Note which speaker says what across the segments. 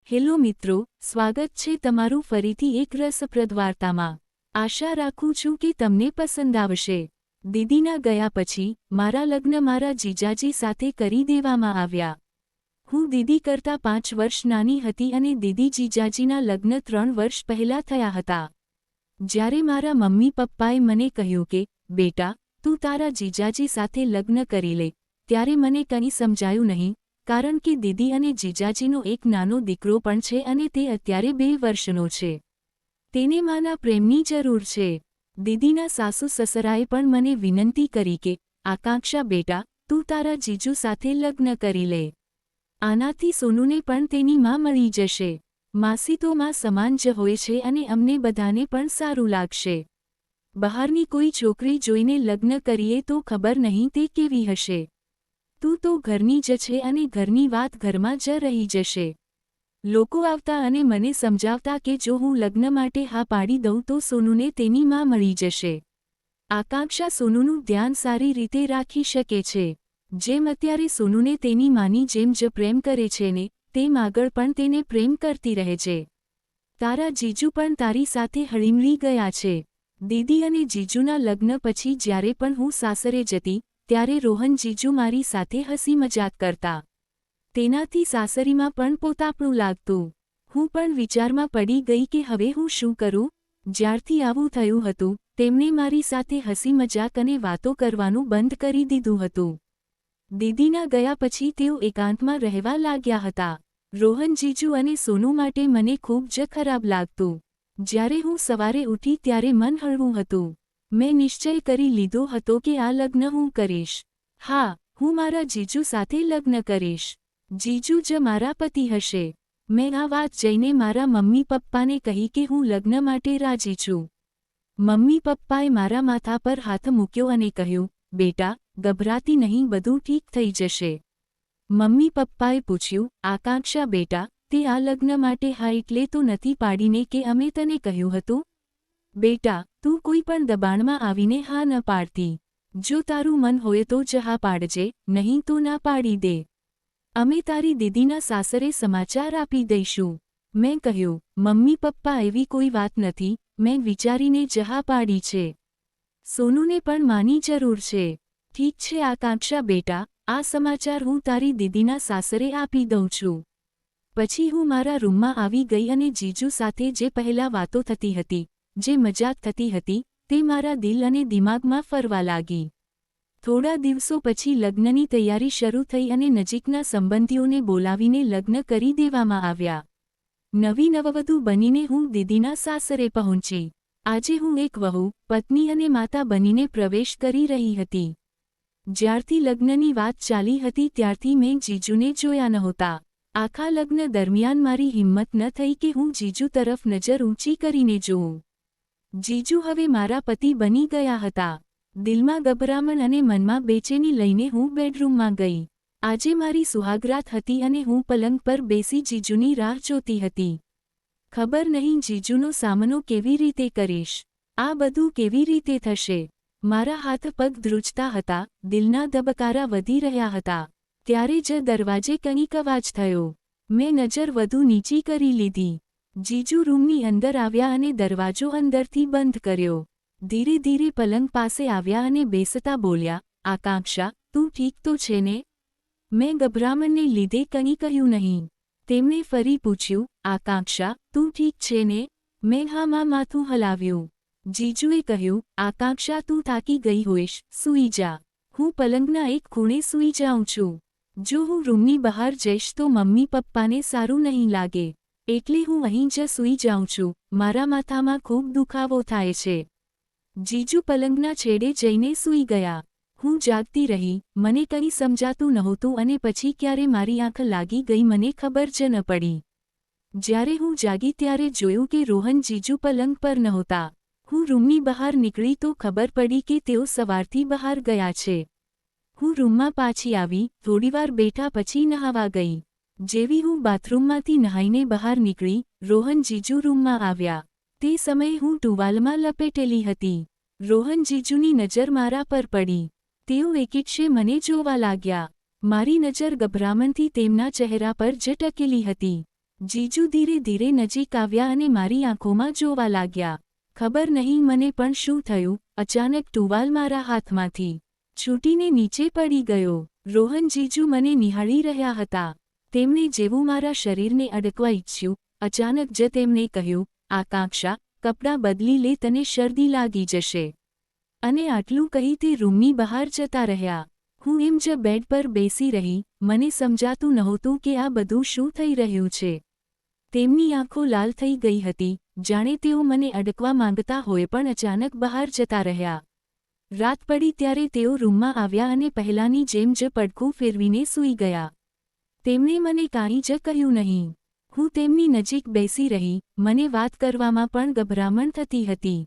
Speaker 1: Hello મિત્રો, સ્વાગત છે તમારું ફરીથી એક રસપ્રદ વાર્તામાં। આશા રાખું છું કે તમને પસંદ આવશે। દીદીના ગયા પછી મારા લગ્ન મારા જીજાજી સાથે કરી દેવામાં આવ્યા। હું દીદી કરતાં 5 વર્ષ નાની હતી અને દીદી જીજાજીના લગ્ન 3 વર્ષ પહેલાં થયા હતા। જ્યારે મારા મમ્મી પપ્પાએ મને કહ્યું કે બેટા તું તારા જીજાજી સાથે લગ્ન કરી લે, ત્યારે મને કંઈ સમજાયું નહીં, કારણ કે દીદી અને જીજાજીનો એક નાનો દીકરો પણ છે અને તે અત્યારે 2 વર્ષનો છે। તેને માના પ્રેમની જરૂર છે। દીદીના સાસુ સસરાએ પણ મને વિનંતી કરી કે આકાંક્ષા બેટા તું તારા જીજુ સાથે લગ્ન કરી લે, આનાથી સોનુને પણ તેની માં મળી જશે। માસી તો માં સમાન જ હોય છે અને અમને બધાને પણ સારું લાગશે। બહારની કોઈ છોકરી જોઈને લગ્ન કરીએ તો ખબર નહીં તે કેવી હશે। તું તો ઘરની જ છે અને ઘરની વાત ઘરમાં જ રહી જશે। લોકો આવતા અને મને સમજાવતા કે જો હું લગ્ન માટે હા પાડી દઉં તો સોનુને તેની માં મળી જશે। આકાંક્ષા સોનુનું ધ્યાન સારી રીતે રાખી શકે છે। જેમ અત્યારે સોનુને તેની માની જેમ જ પ્રેમ કરે છે ને તેમ આગળ પણ તેને પ્રેમ કરતી રહેજે। તારા જીજુ પણ તારી સાથે હળીમળી ગયા છે। દીદી અને જીજુના લગ્ન પછી જ્યારે પણ હું સાસરે જતી ત્યારે રોહન જીજુ મારી સાથે હસી મજાક કરતા। તેનાથી સાસરીમાં પણ પોતાપણું લાગતું। હું પણ વિચારમાં પડી ગઈ કે હવે હું શું કરું। જ્યારથી આવું થયું હતું તેમણે મારી સાથે હસી મજાક અને વાતો કરવાનું બંધ કરી દીધું હતું। દીદીના ગયા પછી તેઓ એકાંતમાં રહેવા લાગ્યા હતા। રોહન જીજુ અને સોનુ માટે મને ખૂબ જ ખરાબ લાગતું। જ્યારે હું સવારે ઉઠી ત્યારે મન હળવું હતું। મેં નિશ્ચય કરી લીધો હતો કે આ લગ્ન હું કરીશ। હા, હું મારા જીજુ સાથે લગ્ન કરીશ। જીજુ જ મારા પતિ હશે। મેં આ વાત જઈને મારા મમ્મી પપ્પાને કહી કે હું લગ્ન માટે રાજી છું। મમ્મી પપ્પાએ મારા માથા પર હાથ મૂક્યો અને કહ્યું, બેટા ગભરાતી નહીં, બધું ઠીક થઈ જશે। મમ્મી પપ્પાએ પૂછ્યું, આકાંક્ષા બેટા તે આ લગ્ન માટે હા એટલે તો નથી પાડીને કે અમે તને કહ્યું હતું? બેટા તું કોઈ પણ દબાણમાં આવીને હા ન પાડતી। જો તારું મન હોય તો જ હા પાડજે, નહીં તો ના પાડી દે। અમે તારી દીદીના સાસરે સમાચાર આપી દઈશું। મેં કહ્યું, મમ્મી પપ્પા એવી કોઈ વાત નથી, મેં વિચારીને જ હા પાડી છે। સોનુને પણ માની જરૂર છે। ઠીક છે આકાંક્ષા બેટા, આ સમાચાર હું તારી દીદીના સાસરે આપી દઉં છું। પછી હું મારા રૂમમાં આવી ગઈ અને જીજુ સાથે જે પહેલાં વાતો થતી હતી, જે મજાક થતી હતી, તે મારા દિલ અને દિમાગમાં ફરવા લાગી। થોડા દિવસો પછી લગ્નની તૈયારી શરૂ થઈ અને નજીકના સંબંધીઓને બોલાવીને લગ્ન કરી દેવામાં આવ્યા। નવી નવવધુ બનીને હું દીદીના સાસરે પહોંચી। આજે હું એક વહુ, પત્ની અને માતા બનીને પ્રવેશ કરી રહી હતી। જ્યારથી લગ્નની વાત ચાલી હતી ત્યારથી મેં જીજુને જોયા નહોતા। આખા લગ્ન દરમિયાન મારી હિંમત ન થઈ કે હું જીજુ તરફ નજર ઊંચી કરીને જોઉં। જીજુ હવે મારા પતિ બની ગયા હતા। દિલમાં ગભરામણ અને મનમાં બેચેની લઈને હું બેડરૂમમાં ગઈ। આજે મારી સુહાગરાત હતી અને હું પલંગ પર બેસી જીજુની રાહ જોતી હતી। ખબર નહીં જીજુનો સામનો કેવી રીતે કરીશ, આ બધું કેવી રીતે થશે। મારા હાથ પગ ધ્રુજતા હતા, દિલના ધબકારા વધી રહ્યા હતા। ત્યારે જ દરવાજે કંઈક અવાજ થયો। મેં નજર વધુ નીચી કરી લીધી। જીજુ રૂમની અંદર આવ્યા અને દરવાજો અંદરથી બંધ કર્યો। ધીરે ધીરે પલંગ પાસે આવ્યા અને બેસતા બોલ્યા, આકાંક્ષા તું ઠીક તો છે ને? મેં ગભરામણને લીધે કંઈ કહ્યું નહીં। તેમણે ફરી પૂછ્યું, આકાંક્ષા તું ઠીક છે ને? મેં હામાં માથું હલાવ્યું। જીજુએ કહ્યું, આકાંક્ષા તું થાકી ગઈ હોઈશ, સૂઈ જા। હું પલંગના એક ખૂણે સૂઈ જાઉં છું। જો હું રૂમની બહાર જઈશ તો મમ્મી પપ્પાને સારું નહીં લાગે, એટલે હું અહીં જ સૂઈ જાઉં છું। મારા માથામાં ખૂબ દુખાવો થાય છે। જીજુ પલંગના છેડે જઈને સૂઈ ગયા। હું જાગતી રહી, મને કંઈ સમજાતું નહોતું અને પછી ક્યારે મારી આંખ લાગી ગઈ મને ખબર જ ન પડી। જ્યારે હું જાગી ત્યારે જોયું કે રોહન જીજુ પલંગ પર નહોતા। હું રૂમની બહાર નીકળી તો ખબર પડી કે તેઓ સવારથી બહાર ગયા છે। હું રૂમમાં પાછી આવી, થોડીવાર બેઠા પછી નહાવા ગઈ। જેવી હું બાથરૂમમાંથી નહાઈને બહાર નીકળી, રોહન જીજુ રૂમમાં આવ્યા। તે સમયે હું ટુવાલમાં લપેટેલી હતી। રોહન જીજુની નજર મારા પર પડી। તેઓ એકીટશે મને જોવા લાગ્યા। મારી નજર ગભરામણથી તેમના ચહેરા પર જ ટકેલી હતી। જીજુ ધીરે ધીરે નજીક આવ્યા અને મારી આંખોમાં જોવા લાગ્યા. ખબર નહીં મને પણ શું થયું, અચાનક ટુવાલ મારા હાથમાંથી છૂટીને નીચે પડી ગયો. રોહન જીજુ મને નિહાળી રહ્યા હતા. તેમણે જેવું મારા શરીરને અડકવા ઈચ્છ્યું, અચાનક જ તેમણે કહ્યું, આકાંક્ષા, કપડાં બદલી લે, તને શરદી લાગી જશે. અને આટલું કહી તે રૂમની બહાર જતા રહ્યા. હું એમ જ બેડ પર બેસી રહી. મને સમજાતું નહોતું કે આ બધું શું થઈ રહ્યું છે. તેમની આંખો લાલ થઈ ગઈ હતી, જાણે તેઓ મને અડકવા માંગતા હોય, પણ અચાનક બહાર જતા રહ્યા. રાત પડી ત્યારે તેઓ રૂમમાં આવ્યા અને પહેલાંની જેમ જ પડખું ફેરવીને સૂઈ ગયા. તેમણે મને કાંઈ જ કહ્યું નહીં. હું તેમની નજીક બેસી રહી. મને વાત કરવામાં પણ ગભરામણ થતી હતી.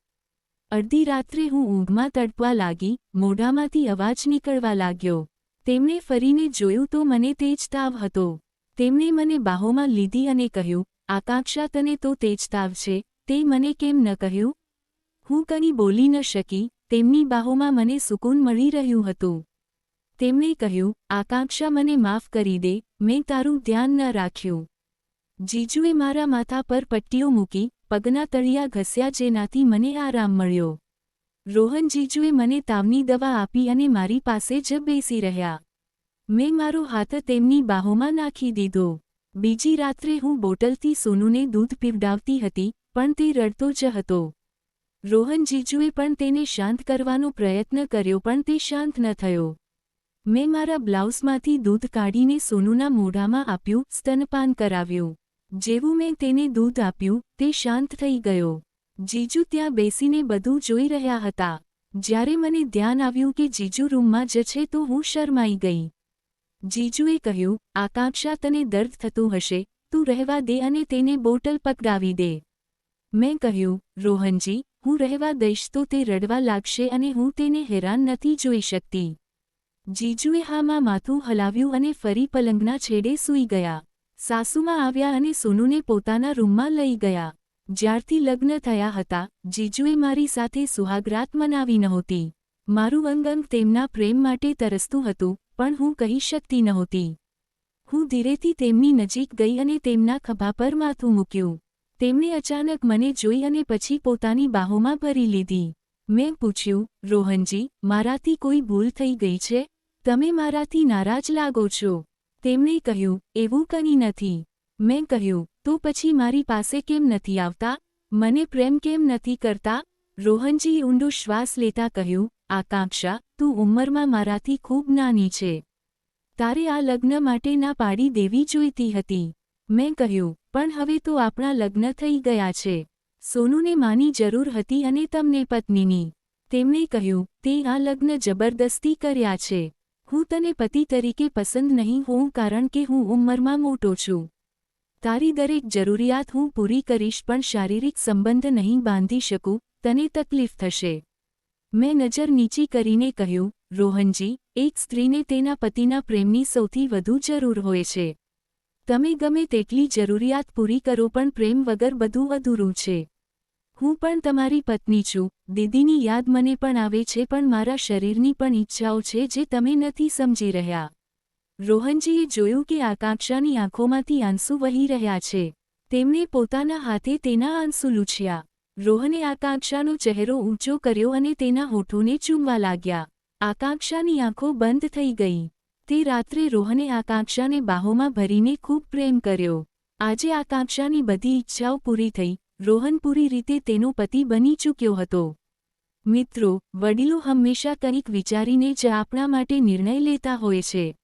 Speaker 1: અડધી રાત્રે હું ઊંઘમાં તડપવા લાગી. મોઢામાંથી અવાજ નીકળવા લાગ્યો. તેમણે ફરીને જોયું તો મને તેજ તાવ હતો. તેમણે મને બાહોમાં લીધી અને કહ્યું, આકાંક્ષા, તને તો તેજ તાવ છે, તે મને કેમ ન કહ્યું? હું કંઈ બોલી ન શકી. તેમની બાહોમાં મને સુકૂન મળી રહ્યું હતું. તેમણે કહ્યું, આકાંક્ષા, મને માફ કરી દે, મેં તારું ધ્યાન ન રાખ્યું. જીજુએ મારા માથા પર પટ્ટીઓ મૂકી, પગના તળિયા ઘસ્યા, જેનાથી મને આરામ મળ્યો. રોહન જીજુએ મને તાવની દવા આપી અને મારી પાસે જ બેસી રહ્યા. મેં મારો હાથ તેમની બાહોમાં નાખી દીધો. બીજી રાત્રે હું બોટલથી સોનુને દૂધ પીવડાવતી હતી, પણ તે રડતો જ હતો. રોહન જીજુએ પણ તેને શાંત કરવાનો પ્રયત્ન કર્યો, પણ તે શાંત ન થયો. મેં મારા બ્લાઉઝમાંથી દૂધ કાઢીને સોનુના મોઢામાં આપ્યું, સ્તનપાન કરાવ્યું. જેવું મેં તેને દૂધ આપ્યું, તે શાંત થઈ ગયો. જીજુ ત્યાં બેસીને બધું જોઈ રહ્યા હતા. જ્યારે મને ધ્યાન આવ્યું કે જીજુ રૂમમાં જ છે તો હું શરમાઈ ગઈ. જીજુએ કહ્યું, આકાંક્ષા, તને દર્દ થતું હશે, તું રહેવા દે અને તેને બોટલ પકડાવી દે. મેં કહ્યું, રોહનજી, હું રહેવા દઈશ તો તે રડવા લાગશે અને હું તેને હેરાન નથી જોઈ શકતી. જીજુએ હામાં માથું હલાવ્યું અને ફરી પલંગના છેડે સૂઈ ગયા. સાસુમાં આવ્યા અને સોનુને પોતાના રૂમમાં લઈ ગયા. જ્યારથી લગ્ન થયા હતા, જીજુએ મારી સાથે સુહાગરાત મનાવી નહોતી. મારું અંગ અંગ તેમના પ્રેમ માટે તરસતું હતું, પણ હું કહી શકતી નહોતી. હું ધીરેથી તેમની નજીક ગઈ અને તેમના ખભા પર માથું મૂક્યું. તેમણે અચાનક મને જોઈ અને પછી પોતાની બાહોમાં ભરી લીધી. મેં પૂછ્યું, રોહનજી, મારાથી કોઈ ભૂલ થઈ ગઈ છે? તમે મારાથી નારાજ લાગો છો. તેમણે કહ્યું, એવું કંઈ નથી. મેં કહ્યું, તો પછી મારી પાસે કેમ નથી આવતા? મને પ્રેમ કેમ નથી કરતા? રોહનજીએ ઊંડો શ્વાસ લેતા કહ્યું, આકાંક્ષા, તું ઉંમરમાં મારાથી ખૂબ નાની છે. તારે આ લગ્ન માટે ના પાડી દેવી જોઈતી હતી. મેં કહ્યું, પણ હવે તો આપણા લગ્ન થઈ ગયા છે. સોનુને માની જરૂર હતી અને તમને પત્નીની. તેમણે કહ્યું, તે આ લગ્ન જબરદસ્તી કર્યા છે. હું તને પતિ તરીકે પસંદ નહીં હોઉં કારણ કે હું ઉંમરમાં મોટો છું. તારી દરેક જરૂરિયાત હું પૂરી કરીશ, પણ શારીરિક સંબંધ નહીં બાંધી શકું, તને તકલીફ થશે. મેં નજર નીચી કરીને કહ્યું, રોહનજી, એક સ્ત્રીને તેના પતિના પ્રેમની સૌથી વધુ જરૂર હોય છે. તમે ગમે તેટલી જરૂરિયાત પૂરી કરો પણ પ્રેમ વગર બધું અધૂરું છે. હું પણ તમારી પત્ની છું. દીદીની યાદ મને પણ આવે છે, પણ મારા શરીરની પણ ઈચ્છાઓ છે જે તમે નથી સમજી રહ્યા. રોહનજીએ જોયું કે આકાંક્ષાની આંખોમાંથી આંસુ વહી રહ્યા છે. તેમણે પોતાના હાથે તેના આંસુ લૂછ્યા. રોહને આકાંક્ષાનો ચહેરો ઊંચો કર્યો અને તેના હોઠોને ચૂમવા લાગ્યા. આકાંક્ષાની આંખો બંધ થઈ ગઈ. તે રાત્રે રોહને આકાંક્ષાને બાહોમાં ભરીને ખૂબ પ્રેમ કર્યો. આજે આકાંક્ષાની બધી ઈચ્છાઓ પૂરી થઈ. રોહન પૂરી રીતે તેનો પતિ બની ચૂક્યો હતો. મિત્રો, વડીલો હંમેશા કંઈક વિચારીને જ આપણા માટે નિર્ણય લેતા હોય છે.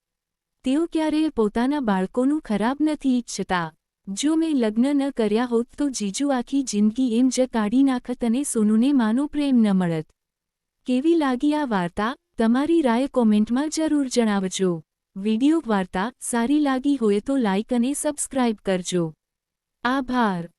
Speaker 1: તેઓ ક્યારેય પોતાના બાળકોનું ખરાબ નથી ઈચ્છતા. જો મેં લગ્ન ન કર્યા હોત તો જીજુ આખી જિંદગી એમ જ કાઢી નાખત અને સોનુને માનો પ્રેમ ન મળત. કેવી લાગી આ વાર્તા? તમારી રાય કોમેન્ટમાં જરૂર જણાવજો. વિડિયો વાર્તા સારી લાગી હોય તો લાઇક અને સબસ્ક્રાઇબ કરજો. આભાર.